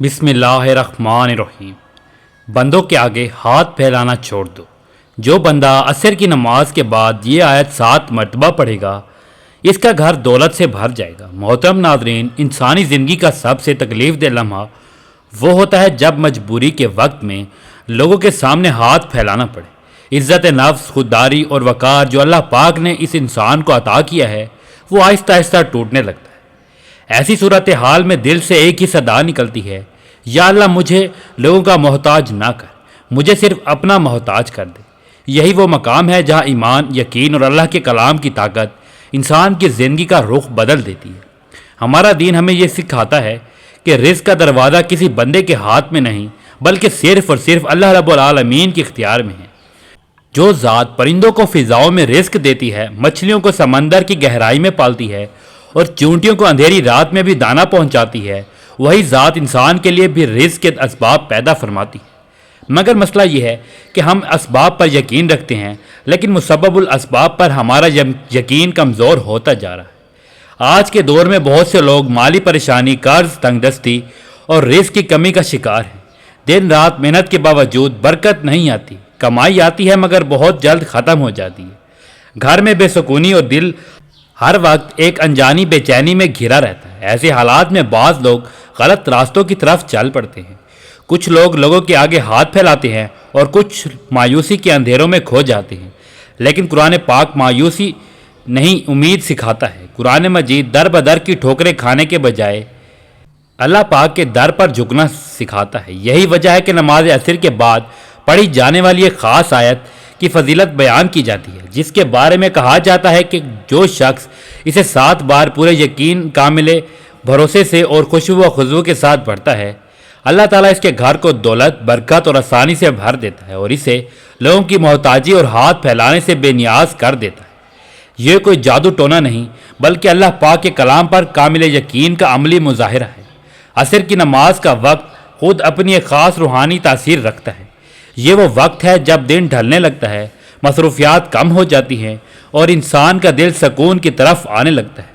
بسم اللہ الرحمن الرحیم۔ بندوں کے آگے ہاتھ پھیلانا چھوڑ دو۔ جو بندہ عصر کی نماز کے بعد یہ آیت 7 مرتبہ پڑھے گا اس کا گھر دولت سے بھر جائے گا۔ محترم ناظرین، انسانی زندگی کا سب سے تکلیف دہ لمحہ وہ ہوتا ہے جب مجبوری کے وقت میں لوگوں کے سامنے ہاتھ پھیلانا پڑے۔ عزت نفس، خودداری اور وقار جو اللہ پاک نے اس انسان کو عطا کیا ہے وہ آہستہ آہستہ ٹوٹنے لگتا ہے۔ ایسی صورتحال میں دل سے ایک ہی صدا نکلتی ہے، یا اللہ مجھے لوگوں کا محتاج نہ کر، مجھے صرف اپنا محتاج کر دے۔ یہی وہ مقام ہے جہاں ایمان، یقین اور اللہ کے کلام کی طاقت انسان کی زندگی کا رخ بدل دیتی ہے۔ ہمارا دین ہمیں یہ سکھاتا ہے کہ رزق کا دروازہ کسی بندے کے ہاتھ میں نہیں بلکہ صرف اور صرف اللہ رب العالمین کے اختیار میں ہے۔ جو ذات پرندوں کو فضاؤں میں رزق دیتی ہے، مچھلیوں کو سمندر کی گہرائی میں پالتی ہے اور چونٹیوں کو اندھیری رات میں بھی دانہ پہنچاتی ہے، وہی ذات انسان کے لیے بھی رزق کے اسباب پیدا فرماتی ہے۔ مگر مسئلہ یہ ہے کہ ہم اسباب پر یقین رکھتے ہیں لیکن مسبب الاسباب پر ہمارا یقین کمزور ہوتا جا رہا ہے۔ آج کے دور میں بہت سے لوگ مالی پریشانی، قرض، تنگ دستی اور رزق کی کمی کا شکار ہیں۔ دن رات محنت کے باوجود برکت نہیں آتی، کمائی آتی ہے مگر بہت جلد ختم ہو جاتی ہے۔ گھر میں بے سکونی اور دل ہر وقت ایک انجانی بے چینی میں گھرا رہتا ہے۔ ایسے حالات میں بعض لوگ غلط راستوں کی طرف چل پڑتے ہیں۔ کچھ لوگ لوگوں کے آگے ہاتھ پھیلاتے ہیں اور کچھ مایوسی کے اندھیروں میں کھو جاتے ہیں۔ لیکن قرآن پاک مایوسی نہیں، امید سکھاتا ہے۔ قرآن مجید در بدر کی ٹھوکریں کھانے کے بجائے اللہ پاک کے در پر جھکنا سکھاتا ہے۔ یہی وجہ ہے کہ نماز عصر کے بعد پڑھی جانے والی ایک خاص آیت کی فضیلت بیان کی جاتی ہے، جس کے بارے میں کہا جاتا ہے کہ جو شخص اسے 7 بار پورے یقین، کامل بھروسے سے اور خشوع و خضوع کے ساتھ پڑھتا ہے، اللہ تعالیٰ اس کے گھر کو دولت، برکت اور آسانی سے بھر دیتا ہے اور اسے لوگوں کی محتاجی اور ہاتھ پھیلانے سے بے نیاز کر دیتا ہے۔ یہ کوئی جادو ٹونا نہیں بلکہ اللہ پاک کے کلام پر کامل یقین کا عملی مظاہرہ ہے۔ عصر کی نماز کا وقت خود اپنی ایک خاص روحانی تاثیر رکھتا ہے۔ یہ وہ وقت ہے جب دن ڈھلنے لگتا ہے، مصروفیات کم ہو جاتی ہیں اور انسان کا دل سکون کی طرف آنے لگتا ہے۔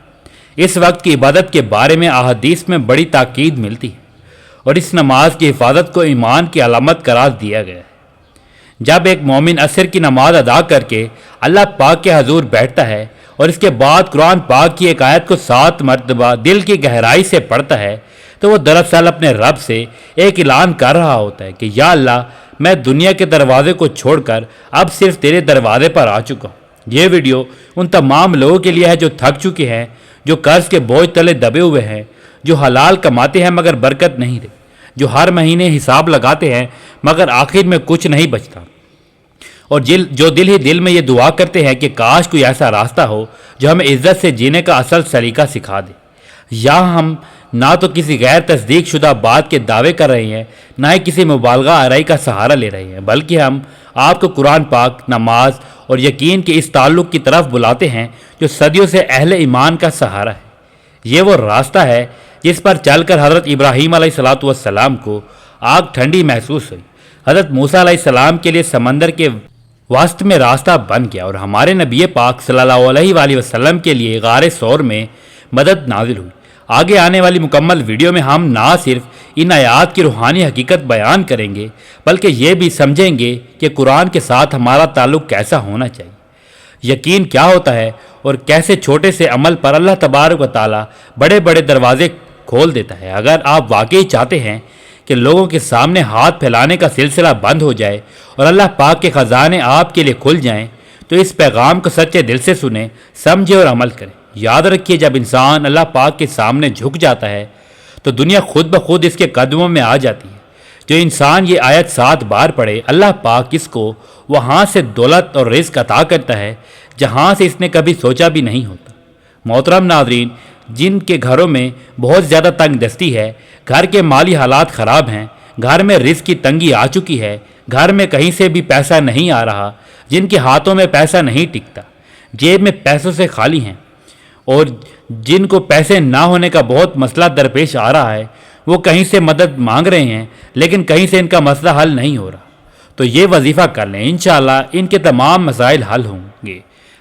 اس وقت کی عبادت کے بارے میں احادیث میں بڑی تاکید ملتی ہے اور اس نماز کی حفاظت کو ایمان کی علامت قرار دیا گیا ہے۔ جب ایک مومن عصر کی نماز ادا کر کے اللہ پاک کے حضور بیٹھتا ہے اور اس کے بعد قرآن پاک کی ایک آیت کو 7 مرتبہ دل کی گہرائی سے پڑھتا ہے تو وہ دراصل اپنے رب سے ایک اعلان کر رہا ہوتا ہے کہ یا اللہ، میں دنیا کے دروازے کو چھوڑ کر اب صرف تیرے دروازے پر آ چکا ہوں۔ یہ ویڈیو ان تمام لوگوں کے لیے ہے جو تھک چکے ہیں، جو قرض کے بوجھ تلے دبے ہوئے ہیں، جو حلال کماتے ہیں مگر برکت نہیں دے، جو ہر مہینے حساب لگاتے ہیں مگر آخر میں کچھ نہیں بچتا، اور جو دل ہی دل میں یہ دعا کرتے ہیں کہ کاش کوئی ایسا راستہ ہو جو ہمیں عزت سے جینے کا اصل سلیقہ سکھا دے۔ یہاں ہم نہ تو کسی غیر تصدیق شدہ بات کے دعوے کر رہے ہیں، نہ ہی کسی مبالغہ آرائی کا سہارا لے رہے ہیں، بلکہ ہم آپ کو قرآن پاک، نماز اور یقین کے اس تعلق کی طرف بلاتے ہیں جو صدیوں سے اہل ایمان کا سہارا ہے۔ یہ وہ راستہ ہے جس پر چل کر حضرت ابراہیم علیہ السلام کو آگ ٹھنڈی محسوس ہوئی، حضرت موسیٰ علیہ السلام کے لیے سمندر کے وسط میں راستہ بن گیا اور ہمارے نبی پاک صلی اللہ علیہ وآلہ وسلم کے لیے غار ثور میں مدد نازل ہوئی۔ آگے آنے والی مکمل ویڈیو میں ہم نہ صرف ان آیات کی روحانی حقیقت بیان کریں گے بلکہ یہ بھی سمجھیں گے کہ قرآن کے ساتھ ہمارا تعلق کیسا ہونا چاہیے، یقین کیا ہوتا ہے اور کیسے چھوٹے سے عمل پر اللہ تبارک و تعالیٰ بڑے بڑے دروازے کھول دیتا ہے۔ اگر آپ واقعی چاہتے ہیں کہ لوگوں کے سامنے ہاتھ پھیلانے کا سلسلہ بند ہو جائے اور اللہ پاک کے خزانے آپ کے لیے کھل جائیں تو اس پیغام کو سچے دل سے سنیں، سمجھیں اور عمل کریں۔ یاد رکھیے، جب انسان اللہ پاک کے سامنے جھک جاتا ہے تو دنیا خود بخود اس کے قدموں میں آ جاتی ہے۔ جو انسان یہ آیت 7 بار پڑھے، اللہ پاک اس کو وہاں سے دولت اور رزق عطا کرتا ہے جہاں سے اس نے کبھی سوچا بھی نہیں ہوتا۔ محترم ناظرین، جن کے گھروں میں بہت زیادہ تنگ دستی ہے، گھر کے مالی حالات خراب ہیں، گھر میں رزق کی تنگی آ چکی ہے، گھر میں کہیں سے بھی پیسہ نہیں آ رہا، جن کے ہاتھوں میں پیسہ نہیں ٹکتا، جیب میں پیسوں سے خالی ہیں، اور جن کو پیسے نہ ہونے کا بہت مسئلہ درپیش آ رہا ہے، وہ کہیں سے مدد مانگ رہے ہیں لیکن کہیں سے ان کا مسئلہ حل نہیں ہو رہا، تو یہ وظیفہ کر لیں، انشاءاللہ ان کے تمام مسائل حل ہوں گے۔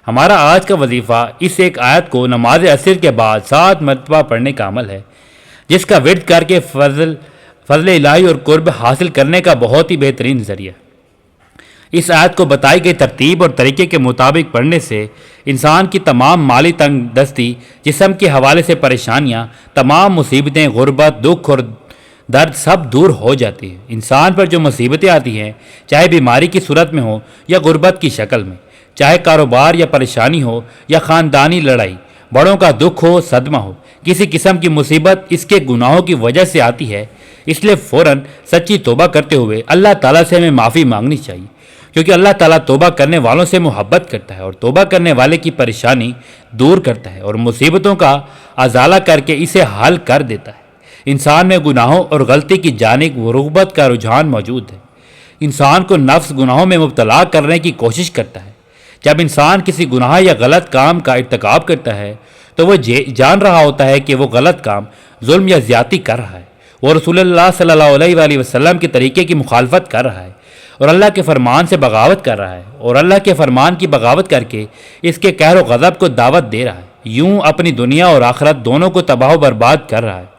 ہمارا آج کا وظیفہ اس ایک آیت کو نماز عصر کے بعد 7 مرتبہ پڑھنے کا عمل ہے، جس کا ورد کر کے فضل الہی اور قرب حاصل کرنے کا بہت ہی بہترین ذریعہ۔ اس آیت کو بتائی گئی ترتیب اور طریقے کے مطابق پڑھنے سے انسان کی تمام مالی تنگ دستی، جسم کے حوالے سے پریشانیاں، تمام مصیبتیں، غربت، دکھ اور درد سب دور ہو جاتی ہے۔ انسان پر جو مصیبتیں آتی ہیں، چاہے بیماری کی صورت میں ہو یا غربت کی شکل میں، چاہے کاروبار یا پریشانی ہو یا خاندانی لڑائی، بڑوں کا دکھ ہو، صدمہ ہو، کسی قسم کی مصیبت اس کے گناہوں کی وجہ سے آتی ہے۔ اس لیے فوراً سچی توبہ کرتے ہوئے اللہ تعالیٰ سے ہمیں معافی مانگنی چاہیے، کیونکہ اللہ تعالیٰ توبہ کرنے والوں سے محبت کرتا ہے اور توبہ کرنے والے کی پریشانی دور کرتا ہے اور مصیبتوں کا ازالہ کر کے اسے حل کر دیتا ہے۔ انسان میں گناہوں اور غلطی کی جانب رغبت کا رجحان موجود ہے۔ انسان کو نفس گناہوں میں مبتلا کرنے کی کوشش کرتا ہے۔ جب انسان کسی گناہ یا غلط کام کا ارتکاب کرتا ہے تو وہ جان رہا ہوتا ہے کہ وہ غلط کام ظلم یا زیادتی کر رہا ہے، وہ رسول اللہ صلی اللہ علیہ وآلہ وسلم کے طریقے کی مخالفت کر رہا ہے اور اللہ کے فرمان سے بغاوت کر رہا ہے، اور اللہ کے فرمان کی بغاوت کر کے اس کے قہر و غضب کو دعوت دے رہا ہے، یوں اپنی دنیا اور آخرت دونوں کو تباہ و برباد کر رہا ہے۔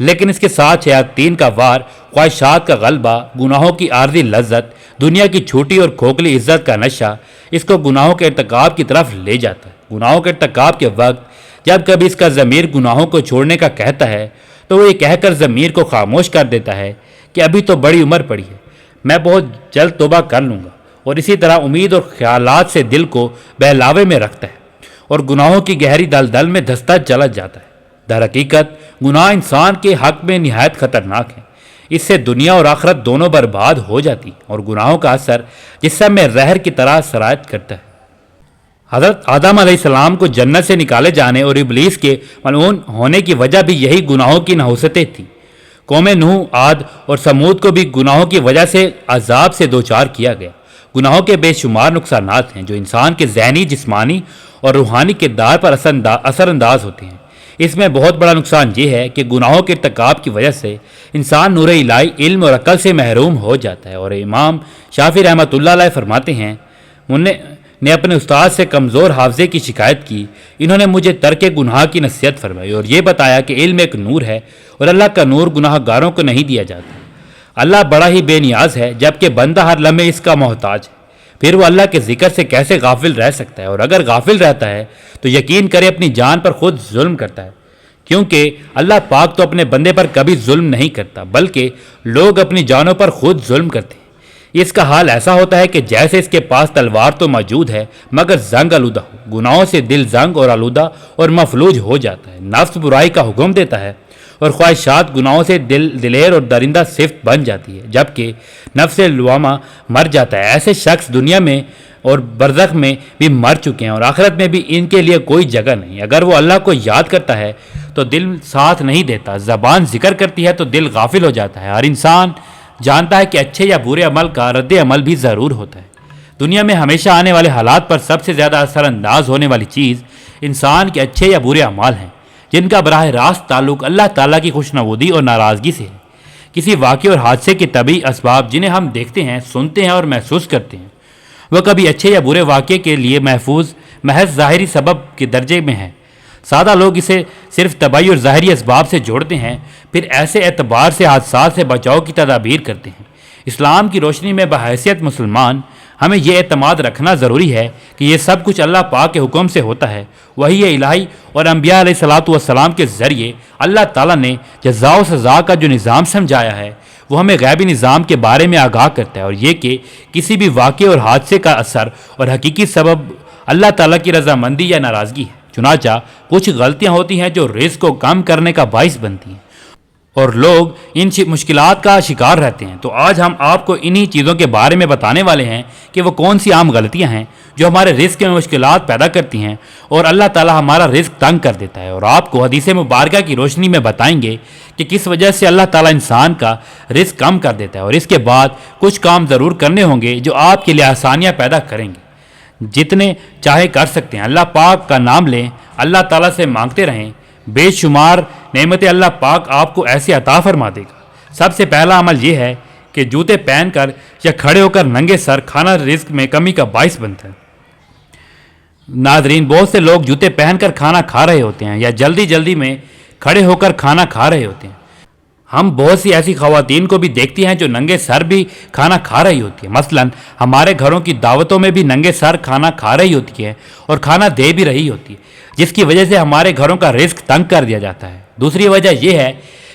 لیکن اس کے ساتھ شیاطین کا وار، خواہشات کا غلبہ، گناہوں کی عارضی لذت، دنیا کی چھوٹی اور کھوکھلی عزت کا نشہ اس کو گناہوں کے ارتکاب کی طرف لے جاتا ہے۔ گناہوں کے ارتکاب کے وقت جب کبھی اس کا ضمیر گناہوں کو چھوڑنے کا کہتا ہے تو وہ یہ کہہ کر ضمیر کو خاموش کر دیتا ہے کہ ابھی تو بڑی عمر پڑی ہے، میں بہت جلد توبہ کر لوں گا، اور اسی طرح امید اور خیالات سے دل کو بہلاوے میں رکھتا ہے اور گناہوں کی گہری دلدل میں دھستا چلا جاتا ہے۔ در حقیقت گناہ انسان کے حق میں نہایت خطرناک ہے، اس سے دنیا اور آخرت دونوں برباد ہو جاتی اور گناہوں کا اثر جسم میں زہر کی طرح سرایت کرتا ہے۔ حضرت آدم علیہ السلام کو جنت سے نکالے جانے اور ابلیس کے ملعون ہونے کی وجہ بھی یہی گناہوں کی نحوستیں تھیں۔ قوم نوح، عاد اور سمود کو بھی گناہوں کی وجہ سے عذاب سے دوچار کیا گیا۔ گناہوں کے بے شمار نقصانات ہیں جو انسان کے ذہنی، جسمانی اور روحانی کردار پر اثر انداز ہوتے ہیں۔ اس میں بہت بڑا نقصان یہ ہے کہ گناہوں کے ارتکاب کی وجہ سے انسان نور الہی، علم اور عقل سے محروم ہو جاتا ہے، اور امام شافعی رحمۃ اللہ علیہ فرماتے ہیں، نے اپنے استاد سے کمزور حافظے کی شکایت کی، انہوں نے مجھے ترک گناہ کی نصیحت فرمائی اور یہ بتایا کہ علم ایک نور ہے اور اللہ کا نور گناہ گاروں کو نہیں دیا جاتا۔ اللہ بڑا ہی بے نیاز ہے، جبکہ بندہ ہر لمحے اس کا محتاج ہے، پھر وہ اللہ کے ذکر سے کیسے غافل رہ سکتا ہے؟ اور اگر غافل رہتا ہے تو یقین کرے اپنی جان پر خود ظلم کرتا ہے، کیونکہ اللہ پاک تو اپنے بندے پر کبھی ظلم نہیں کرتا، بلکہ لوگ اپنی جانوں پر خود ظلم کرتے ہیں۔ اس کا حال ایسا ہوتا ہے کہ جیسے اس کے پاس تلوار تو موجود ہے مگر زنگ آلودہ ہو، گناہوں سے دل زنگ اور آلودہ اور مفلوج ہو جاتا ہے، نفس برائی کا حکم دیتا ہے اور خواہشات گناہوں سے دلیر اور درندہ صفت بن جاتی ہے، جبکہ نفس لوامہ مر جاتا ہے۔ ایسے شخص دنیا میں اور برزخ میں بھی مر چکے ہیں اور آخرت میں بھی ان کے لیے کوئی جگہ نہیں۔ اگر وہ اللہ کو یاد کرتا ہے تو دل ساتھ نہیں دیتا، زبان ذکر کرتی ہے تو دل غافل ہو جاتا ہے۔ ہر انسان جانتا ہے کہ اچھے یا برے عمل کا رد عمل بھی ضرور ہوتا ہے۔ دنیا میں ہمیشہ آنے والے حالات پر سب سے زیادہ اثر انداز ہونے والی چیز انسان کے اچھے یا برے اعمال ہیں، جن کا براہ راست تعلق اللہ تعالیٰ کی خوشنودی اور ناراضگی سے ہے۔ کسی واقعے اور حادثے کے طبعی اسباب جنہیں ہم دیکھتے ہیں، سنتے ہیں اور محسوس کرتے ہیں، وہ کبھی اچھے یا برے واقعے کے لیے محض ظاہری سبب کے درجے میں ہیں۔ سادہ لوگ اسے صرف طبعی اور ظاہری اسباب سے جوڑتے ہیں، پھر ایسے اعتبار سے حادثات سے بچاؤ کی تدابیر کرتے ہیں۔ اسلام کی روشنی میں بحیثیت مسلمان ہمیں یہ اعتماد رکھنا ضروری ہے کہ یہ سب کچھ اللہ پاک کے حکم سے ہوتا ہے۔ وحی الہی اور انبیاء علیہ الصلوۃ والسلام کے ذریعے اللہ تعالیٰ نے جزا و سزا کا جو نظام سمجھایا ہے وہ ہمیں غیبی نظام کے بارے میں آگاہ کرتا ہے، اور یہ کہ کسی بھی واقعے اور حادثے کا اثر اور حقیقی سبب اللہ تعالیٰ کی رضامندی یا ناراضگی ہے۔ چنانچہ کچھ غلطیاں ہوتی ہیں جو رزق کو کم کرنے کا باعث بنتی ہیں اور لوگ ان مشکلات کا شکار رہتے ہیں۔ تو آج ہم آپ کو انہی چیزوں کے بارے میں بتانے والے ہیں کہ وہ کون سی عام غلطیاں ہیں جو ہمارے رزق میں مشکلات پیدا کرتی ہیں اور اللہ تعالیٰ ہمارا رزق تنگ کر دیتا ہے، اور آپ کو حدیث مبارکہ کی روشنی میں بتائیں گے کہ کس وجہ سے اللہ تعالیٰ انسان کا رزق کم کر دیتا ہے، اور اس کے بعد کچھ کام ضرور کرنے ہوں گے جو آپ کے لیے آسانیاں پیدا کریں گے۔ جتنے چاہے کر سکتے ہیں، اللہ پاک کا نام لیں، اللہ تعالیٰ سے مانگتے رہیں، بے شمار نعمتیں اللہ پاک آپ کو ایسے عطا فرما دے گا۔ سب سے پہلا عمل یہ ہے کہ جوتے پہن کر یا کھڑے ہو کر ننگے سر کھانا رزق میں کمی کا باعث بنتا ہے۔ ناظرین، بہت سے لوگ جوتے پہن کر کھانا کھا رہے ہوتے ہیں یا جلدی میں کھڑے ہو کر کھانا کھا رہے ہوتے ہیں۔ ہم بہت سی ایسی خواتین کو بھی دیکھتے ہیں جو ننگے سر بھی کھانا کھا رہی ہوتی ہیں۔ مثلاً ہمارے گھروں کی دعوتوں میں بھی ننگے سر کھانا کھا رہی ہوتی ہے اور کھانا دے بھی رہی ہوتی ہے، جس کی وجہ سے ہمارے گھروں کا رزق تنگ کر دیا جاتا ہے۔ دوسری وجہ یہ ہے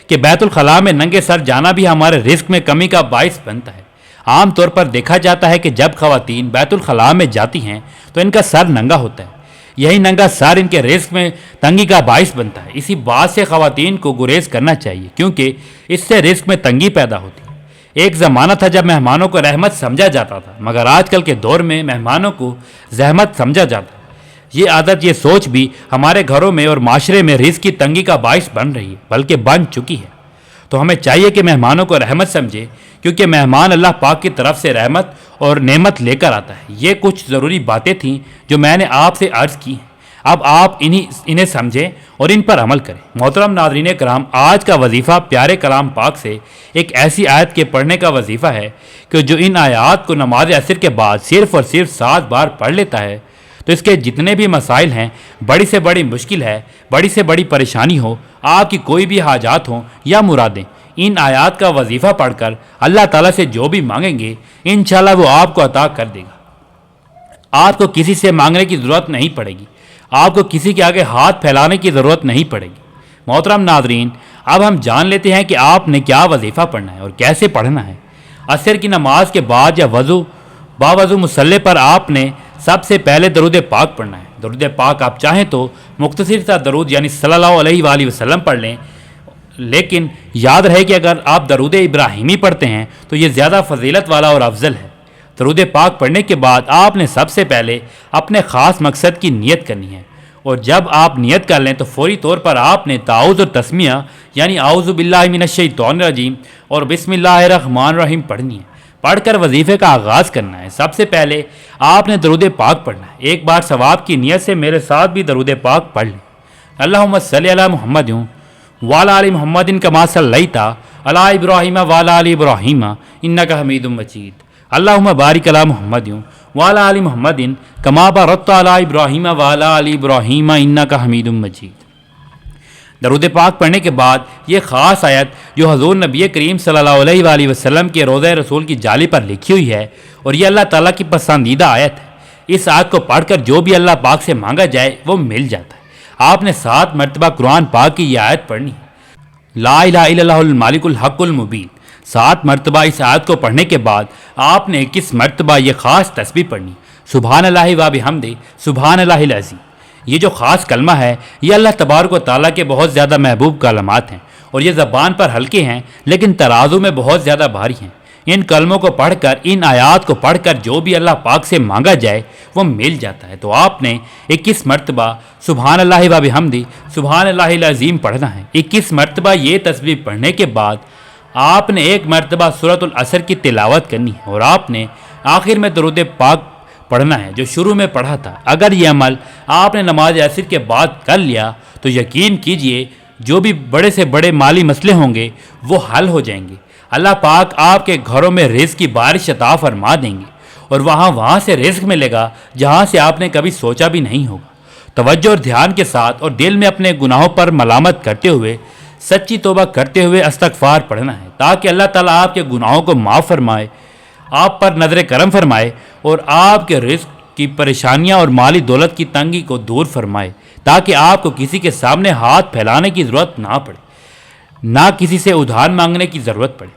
کہ بیت الخلاء میں ننگے سر جانا بھی ہمارے رزق میں کمی کا باعث بنتا ہے۔ عام طور پر دیکھا جاتا ہے کہ جب خواتین بیت الخلاء میں جاتی ہیں تو ان کا سر ننگا ہوتا ہے۔ یہی ننگا سر ان کے رزق میں تنگی کا باعث بنتا ہے۔ اسی بات سے خواتین کو گریز کرنا چاہیے، کیونکہ اس سے رزق میں تنگی پیدا ہوتی ہے۔ ایک زمانہ تھا جب مہمانوں کو رحمت سمجھا جاتا تھا، مگر آج کل کے دور میں مہمانوں کو زحمت سمجھا جاتا ہے۔ یہ عادت، یہ سوچ بھی ہمارے گھروں میں اور معاشرے میں رزق کی تنگی کا باعث بن رہی ہے، بلکہ بن چکی ہے۔ تو ہمیں چاہیے کہ مہمانوں کو رحمت سمجھے، کیونکہ مہمان اللہ پاک کی طرف سے رحمت اور نعمت لے کر آتا ہے۔ یہ کچھ ضروری باتیں تھیں جو میں نے آپ سے عرض کی ہیں۔ اب آپ انہیں سمجھیں اور ان پر عمل کریں۔ محترم ناظرین کرام، آج کا وظیفہ پیارے کلام پاک سے ایک ایسی آیت کے پڑھنے کا وظیفہ ہے کہ جو ان آیات کو نماز عصر کے بعد صرف اور صرف 7 بار پڑھ لیتا ہے تو اس کے جتنے بھی مسائل ہیں، بڑی سے بڑی مشکل ہے، بڑی سے بڑی پریشانی ہو، آپ کی کوئی بھی حاجات ہوں یا مرادیں، ان آیات کا وظیفہ پڑھ کر اللہ تعالیٰ سے جو بھی مانگیں گے انشاءاللہ وہ آپ کو عطا کر دے گا۔ آپ کو کسی سے مانگنے کی ضرورت نہیں پڑے گی، آپ کو کسی کے آگے ہاتھ پھیلانے کی ضرورت نہیں پڑے گی۔ محترم ناظرین، اب ہم جان لیتے ہیں کہ آپ نے کیا وظیفہ پڑھنا ہے اور کیسے پڑھنا ہے۔ عصر کی نماز کے بعد یا باوضو مصلی پر آپ نے سب سے پہلے درود پاک پڑھنا ہے۔ درود پاک آپ چاہیں تو مختصر سا درود یعنی صلی اللہ علیہ وآلہ وسلم پڑھ لیں، لیکن یاد رہے کہ اگر آپ درود ابراہیمی پڑھتے ہیں تو یہ زیادہ فضیلت والا اور افضل ہے۔ درود پاک پڑھنے کے بعد آپ نے سب سے پہلے اپنے خاص مقصد کی نیت کرنی ہے، اور جب آپ نیت کر لیں تو فوری طور پر آپ نے تعوذ اور تسمیہ یعنی اعوذ باللہ من الشیطان الرجیم اور بسم اللہ الرحمن الرحیم پڑھنی ہے۔ پڑھ کر وظیفے کا آغاز کرنا ہے۔ سب سے پہلے آپ نے درود پاک پڑھنا ہے۔ ایک بار ثواب کی نیت سے میرے ساتھ بھی درود پاک پڑھ لیں۔ اللہم صلی علی محمد وعلی آل محمد کما صلیت علی ابراہیم وعلی آل ابراہیم انک حمید مجید۔ اللہم بارک علی محمد وعلی آل محمد کما بارکت علی ابراہیم وعلی آل ابراہیم انک حمید مجید۔ درود پاک پڑھنے کے بعد یہ خاص آیت جو حضور نبی کریم صلی اللہ علیہ وآلہ وسلم کے روضہ رسول کی جالی پر لکھی ہوئی ہے اور یہ اللہ تعالیٰ کی پسندیدہ آیت ہے، اس آیت کو پڑھ کر جو بھی اللہ پاک سے مانگا جائے وہ مل جاتا ہے۔ آپ نے 7 مرتبہ قرآن پاک کی یہ آیت پڑھنی ہے، لا الہ الا اللہ المالک الحق المبین۔ 7 مرتبہ اس آیت کو پڑھنے کے بعد آپ نے 21 مرتبہ یہ خاص تسبیح پڑھنی، سبحان اللہ و بحمدہ سبحان اللہ العظیم۔ یہ جو خاص کلمہ ہے یہ اللہ تبارک و تعالیٰ کے بہت زیادہ محبوب کلمات ہیں اور یہ زبان پر ہلکے ہیں لیکن ترازو میں بہت زیادہ بھاری ہیں۔ ان کلموں کو پڑھ کر، ان آیات کو پڑھ کر جو بھی اللہ پاک سے مانگا جائے وہ مل جاتا ہے۔ تو آپ نے 21 مرتبہ سبحان اللہ و بحمدہ سبحان اللہ العظیم پڑھنا ہے۔ 21 مرتبہ یہ تسبیح پڑھنے کے بعد آپ نے 1 مرتبہ سورۃ العصر کی تلاوت کرنی ہے اور آپ نے آخر میں درود پاک پڑھنا ہے جو شروع میں پڑھا تھا۔ اگر یہ عمل آپ نے نماز عصر کے بعد کر لیا تو یقین کیجئے جو بھی بڑے سے بڑے مالی مسئلے ہوں گے وہ حل ہو جائیں گے۔ اللہ پاک آپ کے گھروں میں رزق کی بارش عطا فرما دیں گے اور وہاں سے رزق ملے گا جہاں سے آپ نے کبھی سوچا بھی نہیں ہوگا۔ توجہ اور دھیان کے ساتھ اور دل میں اپنے گناہوں پر ملامت کرتے ہوئے سچی توبہ کرتے ہوئے استغفار پڑھنا ہے تاکہ اللہ تعالیٰ آپ کے گناہوں کو معاف فرمائے، آپ پر نظر کرم فرمائے اور آپ کے رزق کی پریشانیاں اور مالی دولت کی تنگی کو دور فرمائے، تاکہ آپ کو کسی کے سامنے ہاتھ پھیلانے کی ضرورت نہ پڑے، نہ کسی سے ادھار مانگنے کی ضرورت پڑے۔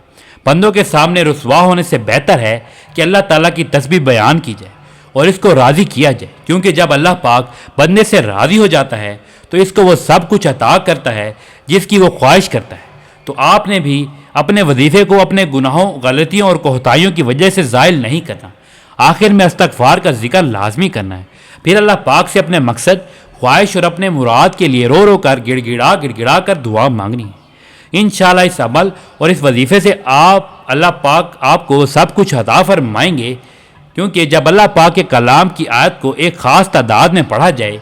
بندوں کے سامنے رسوا ہونے سے بہتر ہے کہ اللہ تعالیٰ کی تسبیح بیان کی جائے اور اس کو راضی کیا جائے، کیونکہ جب اللہ پاک بندے سے راضی ہو جاتا ہے تو اس کو وہ سب کچھ عطا کرتا ہے جس کی وہ خواہش کرتا ہے۔ تو آپ نے بھی اپنے وظیفے کو اپنے گناہوں، غلطیوں اور کوتاہیوں کی وجہ سے زائل نہیں کرنا۔ آخر میں استغفار کا ذکر لازمی کرنا ہے، پھر اللہ پاک سے اپنے مقصد، خواہش اور اپنے مراد کے لیے رو رو کر گڑ گڑا کر دعا مانگنی ہے۔ انشاءاللہ اس عمل اور اس وظیفے سے اللہ پاک آپ کو سب کچھ عطا فرمائیں گے، کیونکہ جب اللہ پاک کے کلام کی آیت کو ایک خاص تعداد میں پڑھا جائے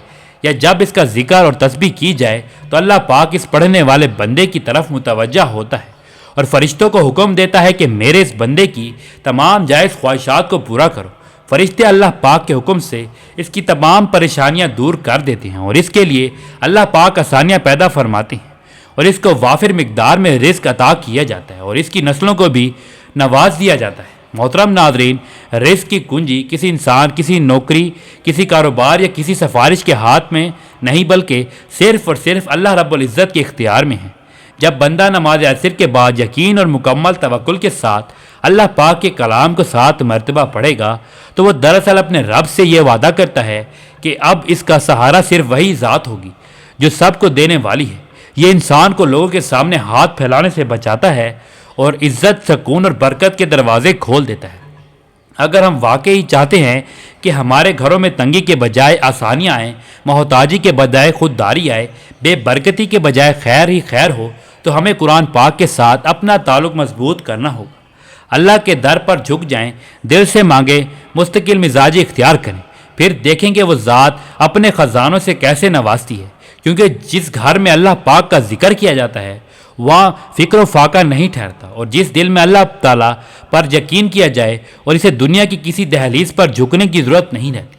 یا جب اس کا ذکر اور تسبیح کی جائے تو اللہ پاک اس پڑھنے والے بندے کی طرف متوجہ ہوتا ہے اور فرشتوں کو حکم دیتا ہے کہ میرے اس بندے کی تمام جائز خواہشات کو پورا کرو۔ فرشتے اللہ پاک کے حکم سے اس کی تمام پریشانیاں دور کر دیتے ہیں اور اس کے لیے اللہ پاک آسانیاں پیدا فرماتے ہیں اور اس کو وافر مقدار میں رزق عطا کیا جاتا ہے اور اس کی نسلوں کو بھی نواز دیا جاتا ہے۔ محترم ناظرین، رزق کی کنجی کسی انسان، کسی نوکری، کسی کاروبار یا کسی سفارش کے ہاتھ میں نہیں، بلکہ صرف اور صرف اللہ رب العزت کے اختیار میں ہے۔ جب بندہ نماز عصر کے بعد یقین اور مکمل توکل کے ساتھ اللہ پاک کے کلام کو 7 مرتبہ پڑھے گا تو وہ دراصل اپنے رب سے یہ وعدہ کرتا ہے کہ اب اس کا سہارا صرف وہی ذات ہوگی جو سب کو دینے والی ہے۔ یہ انسان کو لوگوں کے سامنے ہاتھ پھیلانے سے بچاتا ہے اور عزت، سکون اور برکت کے دروازے کھول دیتا ہے۔ اگر ہم واقعی چاہتے ہیں کہ ہمارے گھروں میں تنگی کے بجائے آسانیاں آئیں، محتاجی کے بجائے خودداری آئے، بے برکتی کے بجائے خیر ہی خیر ہو، تو ہمیں قرآن پاک کے ساتھ اپنا تعلق مضبوط کرنا ہوگا۔ اللہ کے در پر جھک جائیں، دل سے مانگیں، مستقل مزاجی اختیار کریں، پھر دیکھیں کہ وہ ذات اپنے خزانوں سے کیسے نوازتی ہے، کیونکہ جس گھر میں اللہ پاک کا ذکر کیا جاتا ہے وہاں فکر و فاقہ نہیں ٹھہرتا، اور جس دل میں اللہ تعالیٰ پر یقین کیا جائے اور اسے دنیا کی کسی دہلیز پر جھکنے کی ضرورت نہیں رہتی۔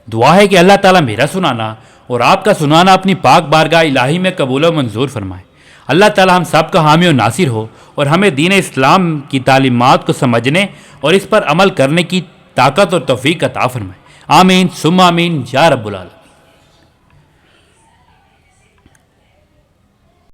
دعا ہے کہ اللہ تعالیٰ میرا سنانا اور آپ کا سنانا اپنی پاک بارگاہ الہی میں قبول و منظور فرمائے۔ اللہ تعالیٰ ہم سب کا حامی و ناصر ہو اور ہمیں دین اسلام کی تعلیمات کو سمجھنے اور اس پر عمل کرنے کی طاقت اور توفیق عطا فرمائے۔ آمین ثم آمین یا رب العالمین۔